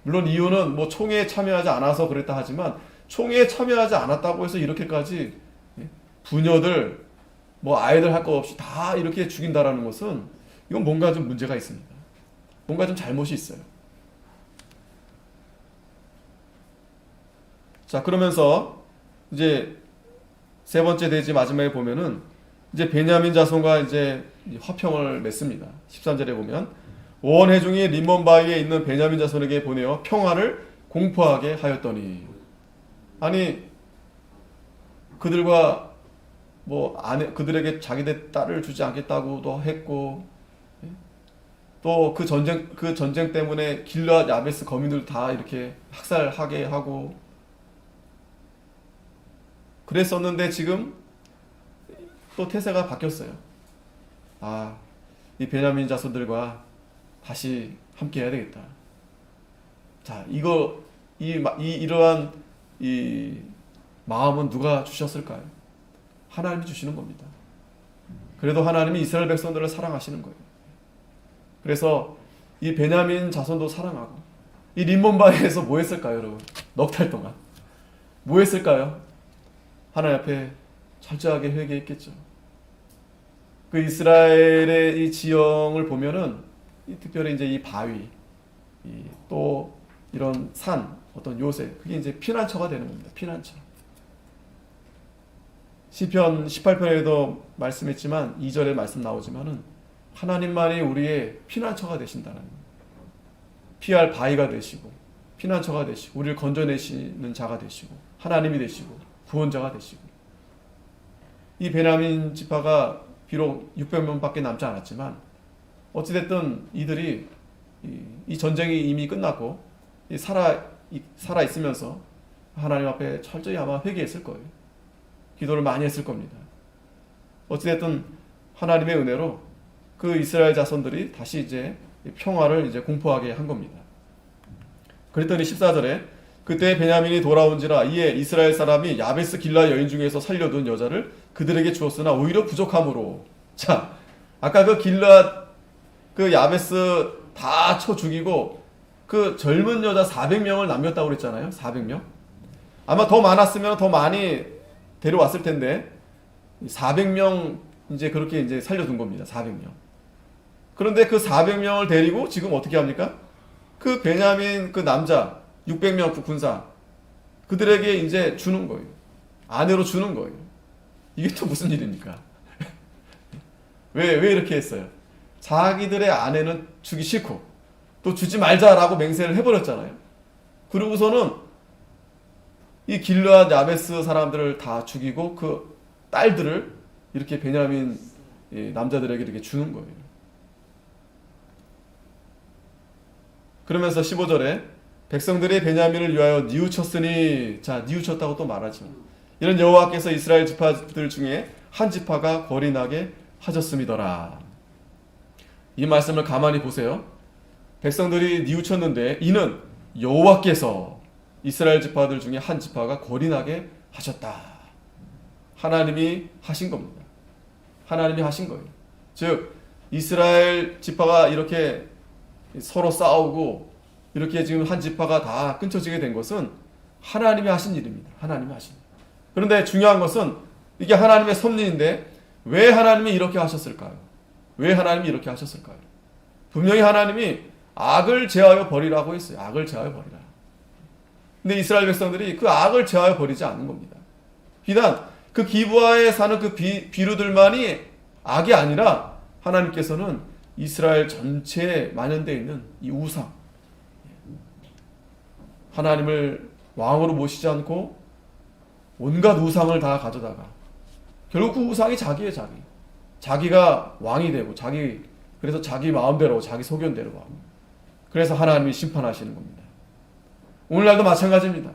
물론 이유는 뭐 총회에 참여하지 않아서 그랬다 하지만 총회에 참여하지 않았다고 해서 이렇게까지 부녀들 뭐 아이들 할 것 없이 다 이렇게 죽인다라는 것은 이건 뭔가 좀 문제가 있습니다. 뭔가 좀 잘못이 있어요. 자, 그러면서 이제 세 번째 대지 마지막에 보면은 이제 베냐민 자손과 이제 화평을 맺습니다. 13절에 보면 온 회중이 림몬 바위에 있는 베냐민 자손에게 보내어 평화를 공포하게 하였더니. 아니 그들과 뭐 그들에게 자기들 딸을 주지 않겠다고도 했고, 또 그 전쟁 때문에 길르앗 야베스 거민들 다 이렇게 학살하게 하고 그랬었는데 지금 또 태세가 바뀌었어요. 이 베냐민 자손들과 다시 함께 해야 되겠다. 자, 이러한 이 마음은 누가 주셨을까요? 하나님이 주시는 겁니다. 그래도 하나님이 이스라엘 백성들을 사랑하시는 거예요. 그래서 이 베냐민 자손도 사랑하고, 이 림몬바위에서 뭐 했을까요, 여러분? 넉 달 동안 뭐 했을까요? 하나님 앞에 철저하게 회개했겠죠. 그 이스라엘의 이 지형을 보면은 특별히 이제 이 바위, 또 이런 산, 어떤 요새, 그게 이제 피난처가 되는 겁니다. 피난처. 시편 18편에도 말씀했지만 2절에 말씀 나오지만은 하나님만이 우리의 피난처가 되신다는, 피할 바위가 되시고 피난처가 되시고 우리를 건져내시는 자가 되시고 하나님이 되시고 구원자가 되시고. 이 베냐민 지파가 비록 600명밖에 남지 않았지만 어찌됐든 이들이 이 전쟁이 이미 끝났고 살아 있으면서 하나님 앞에 철저히 아마 회개했을 거예요. 기도를 많이 했을 겁니다. 어찌됐든 하나님의 은혜로 그 이스라엘 자손들이 다시 이제 평화를 이제 공포하게 한 겁니다. 그랬더니 14절에 그때 베냐민이 돌아온지라 이에 이스라엘 사람이 야베스 길라 여인 중에서 살려둔 여자를 그들에게 주었으나 오히려 부족함으로. 자, 아까 그 길라 그 야베스 다 쳐 죽이고 그 젊은 여자 400명을 남겼다고 그랬잖아요. 400명. 아마 더 많았으면 더 많이 데려왔을 텐데 400명 이제 그렇게 이제 살려둔 겁니다. 400명. 그런데 그 400명을 데리고 지금 어떻게 합니까? 그 베냐민 그 남자 600명 그 군사 그들에게 이제 주는 거예요. 아내로 주는 거예요. 이게 또 무슨 일입니까? 왜 이렇게 했어요? 자기들의 아내는 주기 싫고 또 주지 말자라고 맹세를 해버렸잖아요. 그러고서는 이 길르앗 야베스 사람들을 다 죽이고 그 딸들을 이렇게 베냐민 남자들에게 이렇게 주는 거예요. 그러면서 15절에 백성들이 베냐민을 위하여 뉘우쳤으니, 자, 뉘우쳤다고 또 말하죠. 이런 여호와께서 이스라엘 지파들 중에 한 지파가 거리 나게 하셨음이더라. 이 말씀을 가만히 보세요. 백성들이 뉘우쳤는데 이는 여호와께서 이스라엘 지파들 중에 한 지파가 거리 나게 하셨다. 하나님이 하신 겁니다. 하나님이 하신 거예요. 즉 이스라엘 지파가 이렇게 서로 싸우고 이렇게 지금 한 지파가 다 끊쳐지게 된 것은 하나님이 하신 일입니다. 하나님이 하신 일. 그런데 중요한 것은 이게 하나님의 섭리인데 왜 하나님이 이렇게 하셨을까요? 왜 하나님이 이렇게 하셨을까요? 분명히 하나님이 악을 제하여 버리라고 했어요. 악을 제하여 버리라. 근데 이스라엘 백성들이 그 악을 제하여 버리지 않는 겁니다. 비단 그 기브아에 사는 그 비루들만이 악이 아니라 하나님께서는 이스라엘 전체에 만연되어 있는 이 우상, 하나님을 왕으로 모시지 않고 온갖 우상을 다 가져다가 결국 그 우상이 자기의 자기가 왕이 되고 그래서 자기 마음대로 자기 소견대로 하고, 그래서 하나님이 심판하시는 겁니다. 오늘날도 마찬가지입니다.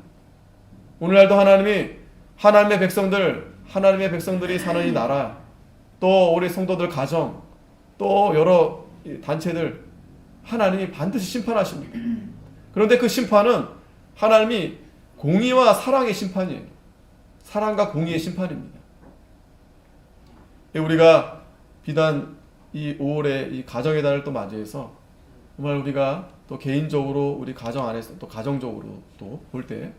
오늘날도 하나님의 백성들이 사는 이 나라, 또 우리 성도들 가정, 또 여러 단체들 하나님이 반드시 심판하십니다. 그런데 그 심판은 하나님이 공의와 사랑의 심판이에요. 사랑과 공의의 심판입니다. 우리가 비단 이 5월에 이 가정의 달을 또 맞이해서 정말 우리가 또 개인적으로 우리 가정 안에서 또 가정적으로 또 볼 때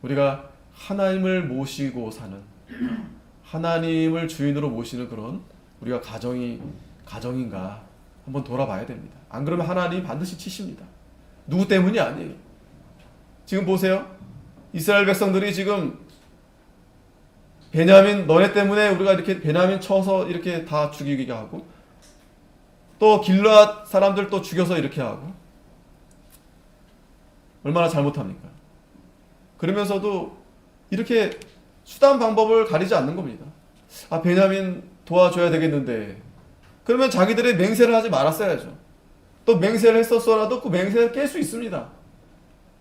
우리가 하나님을 모시고 사는, 하나님을 주인으로 모시는 그런 우리가 가정인가 한번 돌아봐야 됩니다. 안 그러면 하나님이 반드시 치십니다. 누구 때문이 아니에요. 지금 보세요. 이스라엘 백성들이 지금 너네 때문에 우리가 이렇게 베냐민 쳐서 이렇게 다 죽이게 하고, 또 길르앗 사람들 또 죽여서 이렇게 하고 얼마나 잘못합니까? 그러면서도 이렇게 수단 방법을 가리지 않는 겁니다. 아, 베냐민 도와줘야 되겠는데 그러면 자기들의 맹세를 하지 말았어야죠. 또 맹세를 했었어라도 그 맹세를 깰 수 있습니다.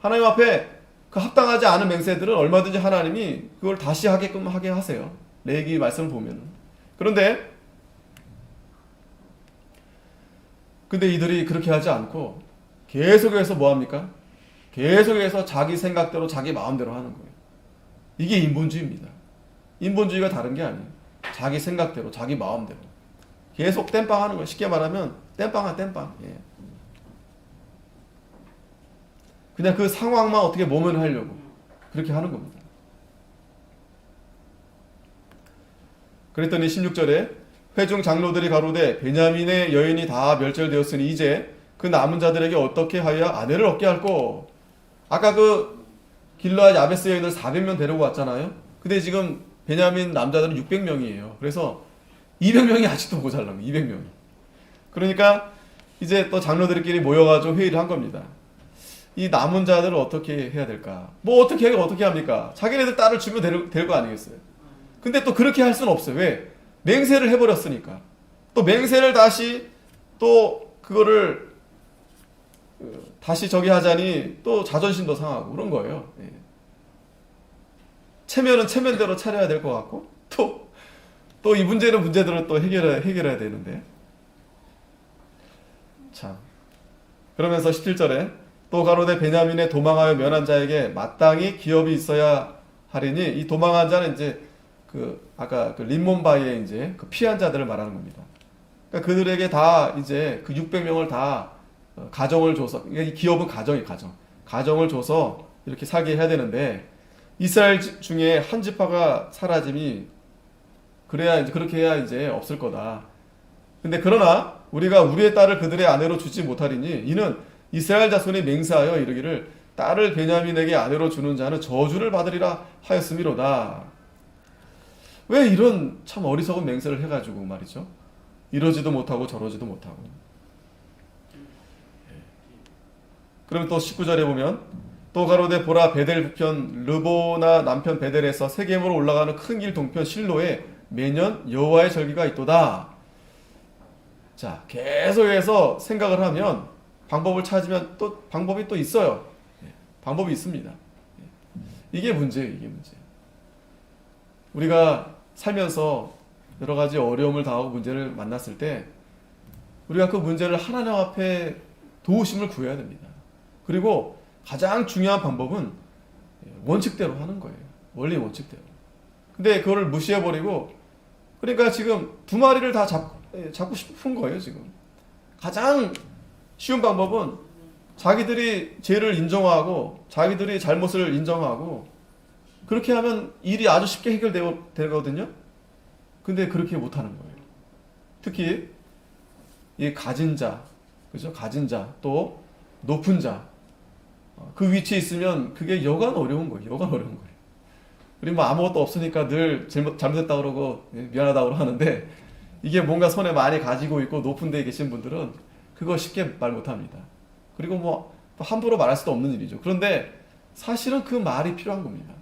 하나님 앞에 그 합당하지 않은 맹세들은 얼마든지 하나님이 그걸 다시 하게끔 하게 하세요. 레위기 말씀을 보면은. 근데 이들이 그렇게 하지 않고 계속해서 뭐 합니까? 계속해서 자기 생각대로 자기 마음대로 하는 거예요. 이게 인본주의입니다. 인본주의가 다른 게 아니에요. 자기 생각대로 자기 마음대로 계속 땜빵하는 거예요. 쉽게 말하면 땜빵한 땜빵. 예. 그냥 그 상황만 어떻게 모면하려고 그렇게 하는 겁니다. 그랬더니 16절에 회중 장로들이 가로되 베냐민의 여인이 다 멸절되었으니 이제 그 남은 자들에게 어떻게 하여 아내를 얻게 할꼬. 아까 그 길르앗 야베스 여인을 400명 데리고 왔잖아요. 근데 지금 베냐민 남자들은 600명이에요. 그래서 200명이 아직도 모자란 거예요. 200명이. 그러니까 이제 또 장로들끼리 모여가지고 회의를 한 겁니다. 이 남은 자들을 어떻게 해야 될까? 뭐 어떻게 합니까? 자기네들 딸을 주면 될 거 아니겠어요? 근데 또 그렇게 할 수는 없어요. 왜? 맹세를 해버렸으니까. 또 맹세를 다시 또 그거를 다시 저기 하자니 또 자존심도 상하고 그런 거예요. 예. 체면은 체면대로 차려야 될 것 같고 또 이 문제는 문제대로 또 해결해야 되는데 참. 그러면서 17절에 또 가로되 베냐민의 도망하여 면한 자에게 마땅히 기업이 있어야 하리니 이 도망한 자는 이제 그 아까 그 림몬바이의 이제 그 피한 자들을 말하는 겁니다. 그러니까 그들에게 다 이제 그 600명을 다 가정을 줘서 이 기업은 가정을 줘서 이렇게 살게 해야 되는데 이스라엘 중에 한 지파가 사라짐이 그래야 이제 그렇게 해야 이제 없을 거다. 근데 그러나 우리가 우리의 딸을 그들의 아내로 주지 못하리니 이는 이스라엘 자손이 맹세하여 이르기를 딸을 베냐민에게 아내로 주는 자는 저주를 받으리라 하였음이로다. 왜 이런 참 어리석은 맹세를 해가지고 말이죠. 이러지도 못하고 저러지도 못하고. 그러면 또 19절에 보면 또 가로되 보라 베델 북편 르보나 남편 베델에서 세겜으로 올라가는 큰 길 동편 실로에 매년 여호와의 절기가 있도다. 자, 계속해서 생각을 하면 방법을 찾으면 또 방법이 또 있어요. 방법이 있습니다. 이게 문제예요. 이게 문제. 우리가 살면서 여러 가지 어려움을 당하고 문제를 만났을 때 우리가 그 문제를 하나님 앞에 도우심을 구해야 됩니다. 그리고 가장 중요한 방법은 원칙대로 하는 거예요. 원리 원칙대로. 근데 그거를 무시해버리고 그러니까 지금 두 마리를 다 잡고 싶은 거예요. 지금 가장 쉬운 방법은 자기들이 죄를 인정하고 자기들이 잘못을 인정하고 그렇게 하면 일이 아주 쉽게 해결되거든요. 근데 그렇게 못하는 거예요. 특히 이 가진 자, 그죠? 가진 자, 또 높은 자, 그 위치에 있으면 그게 여간 어려운 거예요. 여간 어려운 거예요. 우리 뭐 아무것도 없으니까 늘 잘못했다 그러고 미안하다고 하는데 이게 뭔가 손에 많이 가지고 있고 높은 데에 계신 분들은 그거 쉽게 말 못합니다. 그리고 뭐 함부로 말할 수도 없는 일이죠. 그런데 사실은 그 말이 필요한 겁니다.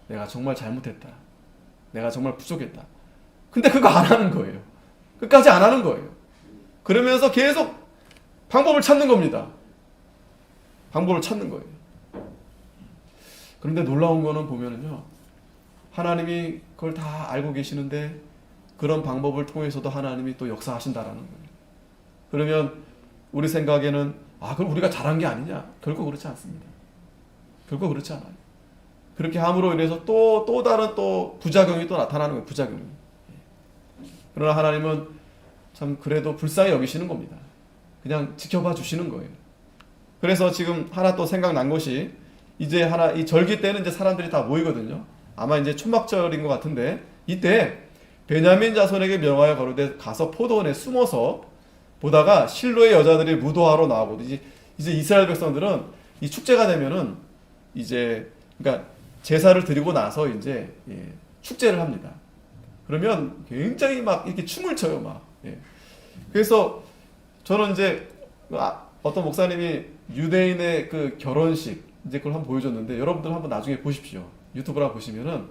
내가 정말 잘못했다. 내가 정말 부족했다. 근데 그거 안 하는 거예요. 끝까지 안 하는 거예요. 그러면서 계속 방법을 찾는 겁니다. 방법을 찾는 거예요. 그런데 놀라운 거는 보면은요, 하나님이 그걸 다 알고 계시는데 그런 방법을 통해서도 하나님이 또 역사하신다라는 거예요. 그러면 우리 생각에는 그럼 우리가 잘한 게 아니냐? 결코 그렇지 않습니다. 결코 그렇지 않아요. 그렇게 함으로 인해서 또 다른 또 부작용이 또 나타나는 거예요. 부작용이. 그러나 하나님은 참 그래도 불쌍히 여기시는 겁니다. 그냥 지켜봐 주시는 거예요. 그래서 지금 하나 또 생각난 것이 이제 이 절기 때는 이제 사람들이 다 모이거든요. 아마 이제 초막절인 것 같은데 이때 베냐민 자손에게 명하여 가로되 가서 포도원에 숨어서 보다가 실로의 여자들이 무도하러 나오고 이제 이스라엘 백성들은 이 축제가 되면은 이제 그러니까 제사를 드리고 나서 이제 축제를 합니다. 그러면 굉장히 막 이렇게 춤을 춰요, 막. 그래서 저는 이제 어떤 목사님이 유대인의 그 결혼식 이제 그걸 한번 보여줬는데 여러분들 한번 나중에 보십시오. 유튜브라 보시면은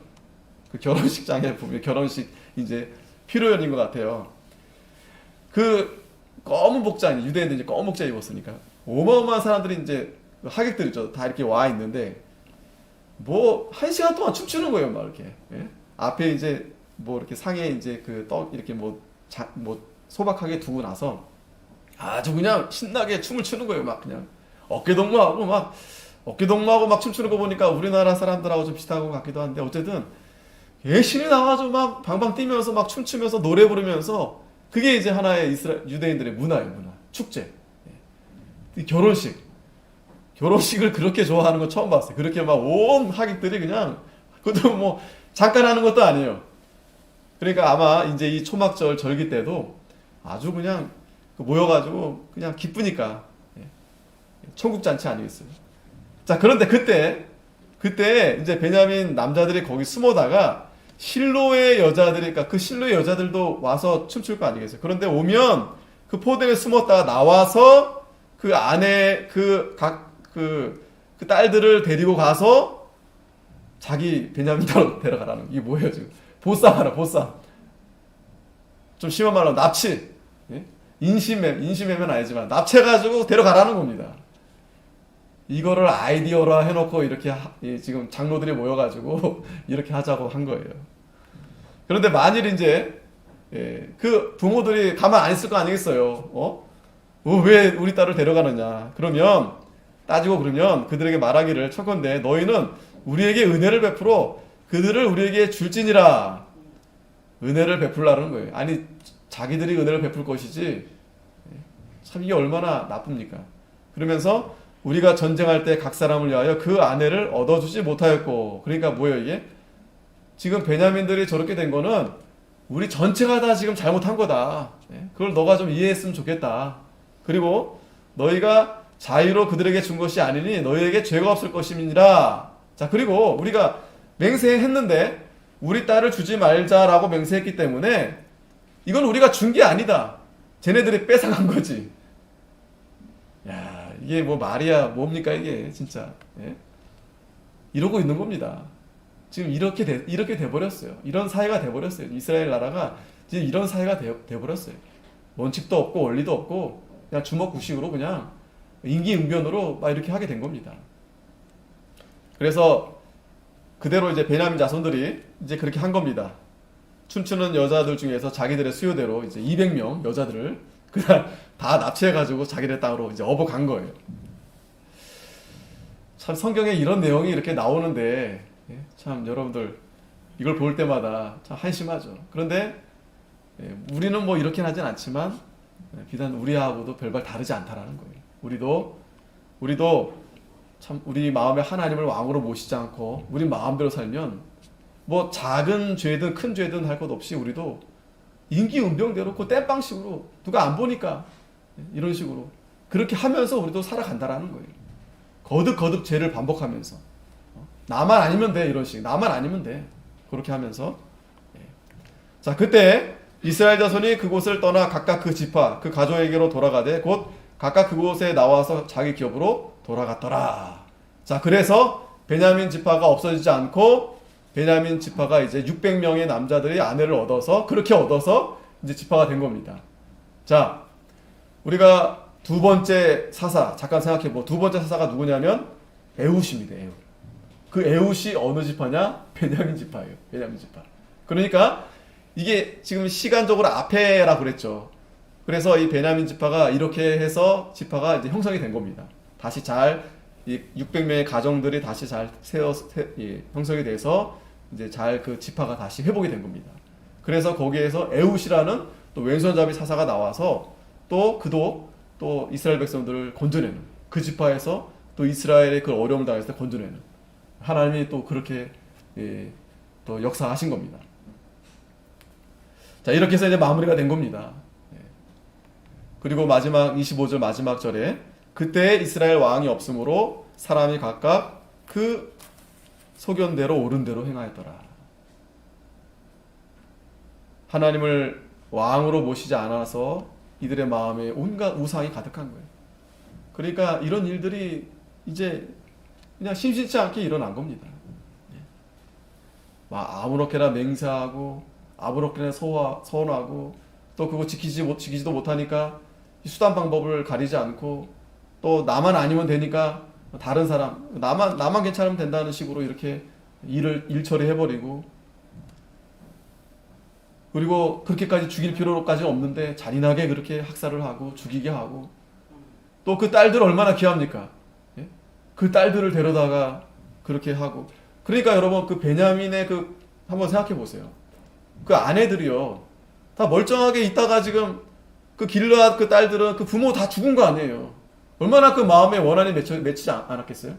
그 결혼식장에 보면 결혼식 이제 피로연인 것 같아요. 그 검은 복장 유대인들 이제 검은 복장 입었으니까 어마어마한 사람들이 이제 하객들이죠. 다 이렇게 와 있는데 뭐 1시간 동안 춤추는 거예요, 막 이렇게. 예? 앞에 이제 뭐 이렇게 상에 이제 그 떡 이렇게 뭐 소박하게 두고 나서 아주 그냥 신나게 춤을 추는 거예요, 막 그냥 어깨동무하고 막 춤추는 거 보니까 우리나라 사람들하고 좀 비슷한 것 같기도 한데 어쨌든 예신이 나와가지고 막 방방 뛰면서 막 춤추면서 노래 부르면서 그게 이제 하나의 유대인들의 문화예요, 문화. 축제. 예. 결혼식을 그렇게 좋아하는 거 처음 봤어요. 그렇게 막 온 하객들이 그냥 그것도 뭐 잠깐 하는 것도 아니에요. 그러니까 아마 이제 이 초막절 절기 때도 아주 그냥 모여가지고 그냥 기쁘니까 천국 잔치 아니겠어요. 자, 그런데 그때 이제 베냐민 남자들이 거기 숨어다가 실로의 여자들이, 그러니까 그 실로의 여자들도 와서 춤출 거 아니겠어요. 그런데 오면 그 포도에 숨었다가 나와서 그 안에 그 딸들을 데리고 가서 자기 베냐민 데려가라는, 이게 뭐예요 지금? 보쌈. 좀 심한 말로 납치. 예? 인심매면 아니지만 납치해가지고 데려가라는 겁니다. 이거를 아이디어로 해놓고 이렇게 지금 장로들이 모여가지고 이렇게 하자고 한 거예요. 그런데 만일 이제 그 부모들이 가만 안 있을 거 아니겠어요? 왜 우리 딸을 데려가느냐? 따지고 그러면 그들에게 말하기를 청컨대 너희는 우리에게 은혜를 베풀어 그들을 우리에게 줄지니라. 은혜를 베풀라는 거예요. 아니 자기들이 은혜를 베풀 것이지. 참 이게 얼마나 나쁩니까? 그러면서 우리가 전쟁할 때 각 사람을 위하여 그 아내를 얻어주지 못하였고, 그러니까 뭐예요 이게? 지금 베냐민들이 저렇게 된 거는 우리 전체가 다 지금 잘못한 거다. 그걸 너가 좀 이해했으면 좋겠다. 그리고 너희가 자유로 그들에게 준 것이 아니니 너희에게 죄가 없을 것임이니라. 자, 그리고 우리가 맹세했는데 우리 딸을 주지 말자라고 맹세했기 때문에 이건 우리가 준 게 아니다. 쟤네들이 뺏어간 거지. 야, 이게 뭐 말이야 뭡니까 이게 진짜. 예? 이러고 있는 겁니다. 지금 이렇게 돼버렸어요. 이런 사회가 돼버렸어요. 이스라엘 나라가 지금 이런 사회가 돼버렸어요. 원칙도 없고 원리도 없고 그냥 주먹구식으로 그냥 임기응변으로 막 이렇게 하게 된 겁니다. 그래서 그대로 이제 베냐민 자손들이 이제 그렇게 한 겁니다. 춤추는 여자들 중에서 자기들의 수요대로 이제 200명 여자들을 그날 다 납치해가지고 자기네 땅으로 이제 업어간 거예요. 참 성경에 이런 내용이 이렇게 나오는데 참 여러분들 이걸 볼 때마다 참 한심하죠. 그런데 우리는 뭐 이렇게 하진 않지만 비단 우리하고도 별반 다르지 않다라는 거예요. 우리도 참 우리 마음에 하나님을 왕으로 모시지 않고 우리 마음대로 살면 뭐 작은 죄든 큰 죄든 할 것 없이 우리도 임기응변대로 그 땜빵식으로 누가 안 보니까 이런 식으로 그렇게 하면서 우리도 살아간다라는 거예요. 거듭 죄를 반복하면서 나만 아니면 돼 이런 식. 나만 아니면 돼. 그렇게 하면서 자, 그때 이스라엘 자손이 그곳을 떠나 각각 그 지파 그 가족에게로 돌아가되 곧 각각 그곳에 나와서 자기 기업으로 돌아갔더라. 자, 그래서 베냐민 지파가 없어지지 않고 베냐민 지파가 이제 600명의 남자들이 아내를 얻어서 그렇게 얻어서 이제 지파가 된 겁니다. 자, 우리가 두 번째 사사 잠깐 생각해보. 두 번째 사사가 누구냐면 에훗입니다. 에훗. 그 에훗이 어느 지파냐? 베냐민 지파예요. 베냐민 지파. 그러니까 이게 지금 시간적으로 앞에라 그랬죠. 그래서 이 베냐민 지파가 이렇게 해서 지파가 이제 형성이 된 겁니다. 다시 이 600명의 가정들이 다시 잘 형성이 돼서 이제 잘 그 지파가 다시 회복이 된 겁니다. 그래서 거기에서 에훗이라는 또 왼손잡이 사사가 나와서 또 이스라엘 백성들을 건져내는, 그 지파에서 또 이스라엘의 그 어려움을 당했을 때 건져내는, 하나님이 또 그렇게 또 역사하신 겁니다. 자, 이렇게 해서 이제 마무리가 된 겁니다. 그리고 마지막 25절 마지막 절에 그때 이스라엘 왕이 없으므로 사람이 각각 그 소견대로 옳은 대로 행하였더라. 하나님을 왕으로 모시지 않아서 이들의 마음에 온갖 우상이 가득한 거예요. 그러니까 이런 일들이 이제 그냥 심심치 않게 일어난 겁니다. 막 아무렇게나 맹세하고 아무렇게나 서원하고 또 그거 지키지도 못하니까 수단 방법을 가리지 않고 또 나만 아니면 되니까 다른 사람 나만 괜찮으면 된다는 식으로 이렇게 일 처리해버리고, 그리고 그렇게까지 죽일 필요까지 없는데 잔인하게 그렇게 학살을 하고 죽이게 하고, 또 그 딸들 얼마나 귀합니까? 예? 그 딸들을 데려다가 그렇게 하고. 그러니까 여러분 그 베냐민의 그 한번 생각해 보세요. 그 아내들이요 다 멀쩡하게 있다가 지금 그 길르앗 그 딸들은 그 부모 다 죽은 거 아니에요. 얼마나 그 마음에 원한이 맺히지 않았겠어요?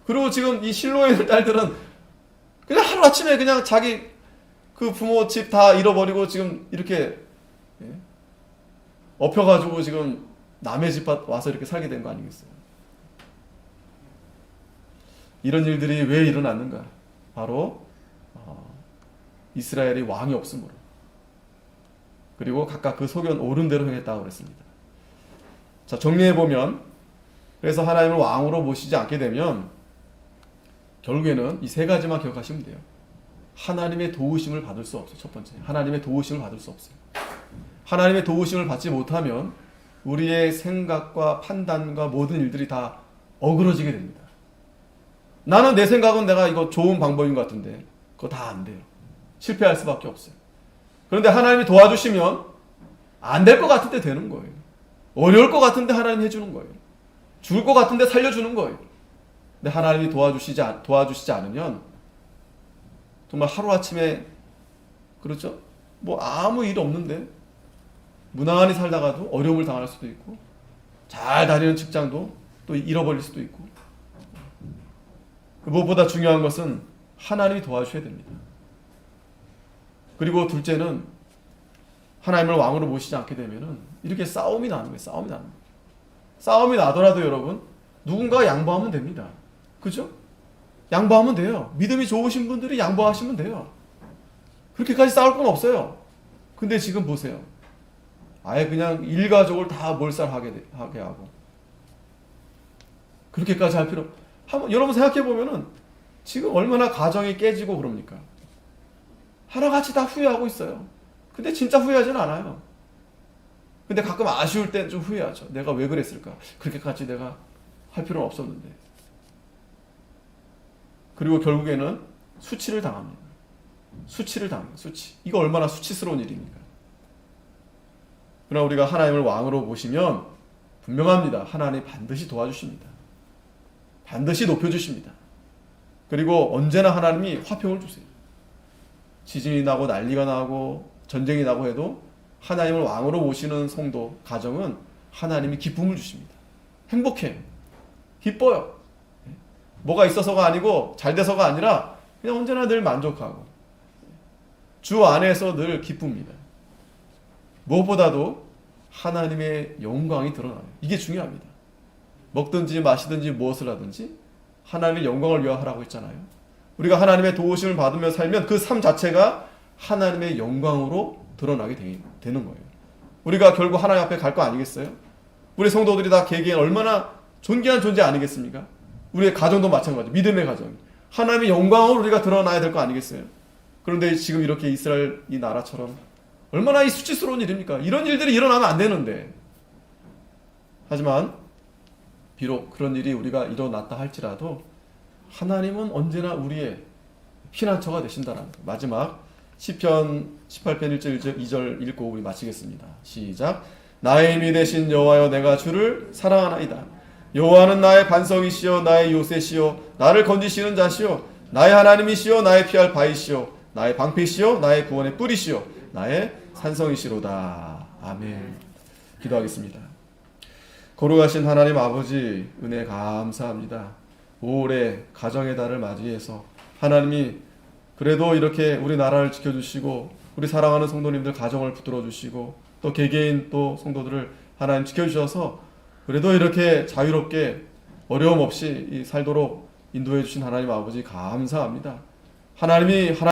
그리고 지금 이 실로의 딸들은 그냥 하루아침에 그냥 자기 그 부모 집 다 잃어버리고 지금 이렇게 엎혀가지고 지금 남의 집 와서 이렇게 살게 된 거 아니겠어요? 이런 일들이 왜 일어났는가? 바로 이스라엘이 왕이 없으므로, 그리고 각각 그 소견 옳은 대로 행했다고 그랬습니다. 자, 정리해보면, 그래서 하나님을 왕으로 모시지 않게 되면 결국에는 이 세 가지만 기억하시면 돼요. 하나님의 도우심을 받을 수 없어요. 첫 번째, 하나님의 도우심을 받을 수 없어요. 하나님의 도우심을 받지 못하면 우리의 생각과 판단과 모든 일들이 다 어그러지게 됩니다. 나는 내 생각은 내가 이거 좋은 방법인 것 같은데 그거 다 안 돼요. 실패할 수밖에 없어요. 그런데 하나님이 도와주시면 안 될 것 같은데 되는 거예요. 어려울 것 같은데 하나님이 해주는 거예요. 죽을 것 같은데 살려주는 거예요. 근데 하나님이 도와주시지 않으면 정말 하루아침에, 그렇죠? 뭐 아무 일 없는데 무난히 살다가도 어려움을 당할 수도 있고, 잘 다니는 직장도 또 잃어버릴 수도 있고. 무엇보다 중요한 것은 하나님이 도와주셔야 됩니다. 그리고 둘째는 하나님을 왕으로 모시지 않게 되면은 이렇게 싸움이 나는 거예요. 싸움이 나는 거예요. 싸움이 나더라도 여러분 누군가가 양보하면 됩니다. 그죠? 양보하면 돼요. 믿음이 좋으신 분들이 양보하시면 돼요. 그렇게까지 싸울 건 없어요. 근데 지금 보세요. 아예 그냥 일가족을 다 몰살하게 하고, 그렇게까지 할 필요. 여러분 생각해 보면은 지금 얼마나 가정이 깨지고 그럽니까? 하나같이 다 후회하고 있어요. 근데 진짜 후회하지는 않아요. 근데 가끔 아쉬울 땐 좀 후회하죠. 내가 왜 그랬을까? 그렇게까지 내가 할 필요는 없었는데. 그리고 결국에는 수치를 당합니다. 수치를 당합니다. 수치. 이거 얼마나 수치스러운 일입니까? 그러나 우리가 하나님을 왕으로 모시면 분명합니다. 하나님 반드시 도와주십니다. 반드시 높여주십니다. 그리고 언제나 하나님이 화평을 주세요. 지진이 나고 난리가 나고 전쟁이 나고 해도 하나님을 왕으로 모시는 성도, 가정은 하나님이 기쁨을 주십니다. 행복해요. 기뻐요. 뭐가 있어서가 아니고 잘 돼서가 아니라 그냥 언제나 늘 만족하고 주 안에서 늘 기쁩니다. 무엇보다도 하나님의 영광이 드러나요. 이게 중요합니다. 먹든지 마시든지 무엇을 하든지 하나님의 영광을 위하여 하라고 했잖아요. 우리가 하나님의 도우심을 받으며 살면 그 삶 자체가 하나님의 영광으로 드러나게 되는 거예요. 우리가 결국 하나님 앞에 갈 거 아니겠어요? 우리 성도들이 다 개개인 얼마나 존귀한 존재 아니겠습니까? 우리의 가정도 마찬가지, 믿음의 가정. 하나님의 영광으로 우리가 드러나야 될 거 아니겠어요? 그런데 지금 이렇게 이스라엘 이 나라처럼 얼마나 이 수치스러운 일입니까? 이런 일들이 일어나면 안 되는데. 하지만 비록 그런 일이 우리가 일어났다 할지라도 하나님은 언제나 우리의 피난처가 되신다는 것. 마지막 시편 18편 1절 2절 읽고 우리 마치겠습니다. 시작. 나의 힘이 되신 여호와여, 내가 주를 사랑하나이다. 여호와는 나의 반석이시요 나의 요새시요 나를 건지시는 자시요 나의 하나님이시요 나의 피할 바이시요 나의 방패시요 나의 구원의 뿔이시요 나의 산성이시로다. 아멘. 기도하겠습니다. 거룩하신 하나님 아버지, 은혜 감사합니다. 올해 가정의 달을 맞이해서 하나님이 그래도 이렇게 우리 나라를 지켜주시고 우리 사랑하는 성도님들 가정을 붙들어 주시고 또 개개인 또 성도들을 하나님 지켜주셔서 그래도 이렇게 자유롭게 어려움 없이 살도록 인도해 주신 하나님 아버지 감사합니다. 하나님이